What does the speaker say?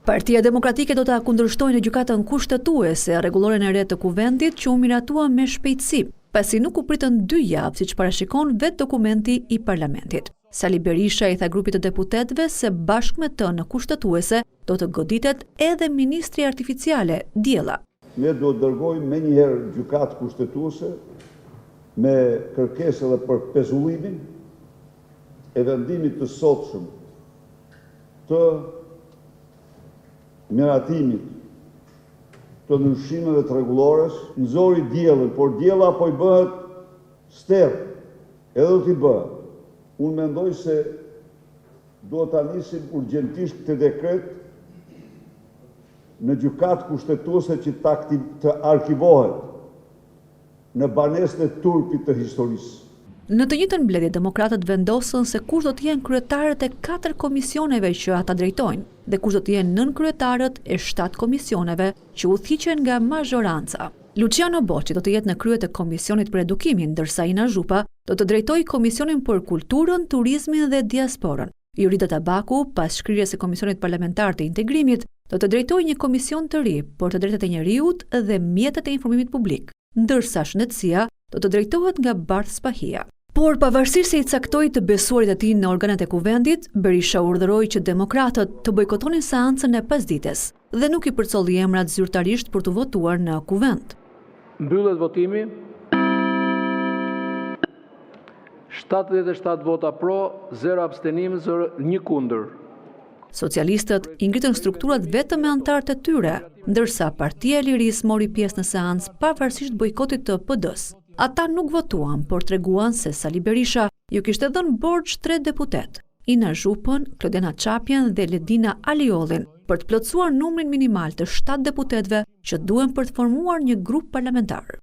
Partia Demokratike do ta kundërshtojë në gjykatën kushtetuese rregulloren e re të kuvendit që u miratua me shpejtësi, pasi nuk u pritën 2 javë siç parashikon vetë dokumenti i parlamentit. Sali Berisha i tha grupit të deputetëve se bashkë me të në kushtetuese do të goditet edhe ministri artificiale Diella. Ne do të dërgojmë menjëherë gjykatë kushtetuese me kërkesë edhe për pezullimin e vendimit të sotshëm të miratimit të ndryshimeve të rregullores, nxori Diellën, por Diella po i bëhet ster, edhe do t'i bëhet. Unë mendoj se duhet ta nisim urgjentisht këtë dekret në gjykatë kushtetuese që të arkivohet në banesën e turpit të historisë. Në të njëjtën mbledhje, demokratët vendosën se kush do të jenë kryetarët e 4 komisioneve që ata drejtojnë dhe kush do të jenë nënkryetarët e 7 komisioneve që udhëhiqen nga mazhoranca. Luciano Bocci do të jetë në krye të komisionit për edukimin, ndërsa Ina Zhupa do të drejtojë komisionin për kulturën, turizmin dhe diasporën. Jurida Tabaku, pas shkrirjes së komisionit parlamentar të integrimit, do të drejtojë një komision të ri për të drejtat e njerëzit dhe mjetet e informimit publik, ndërsa shëndetësia do të drejtohet nga Barth Spahia. Por pavarësisht se i caktoi të besuarit e tij në organet e kuvendit, Berisha urdhëroi që demokratët të bojkotonin seancën e pasdites dhe nuk i përcolli emrat zyrtarisht për të votuar në kuvend. Mbyllet votimi. 77 vota pro, 0 abstenim, 1 kundër. Socialistët i ngritën strukturat vetëm me anëtarët e tyre, ndërsa Partia e Lirisë mori pjesë në seancë pavarësisht bojkotit të PD-s. Ata nuk votuan, por treguan se Sali Berisha ju kishte dhënë borxh 3 deputet, Ina Zhupën, Klodena Çapjen dhe Ledina Aliollin, për të plotësuar numrin minimal të 7 deputetëve që duhen për të formuar një grup parlamentar.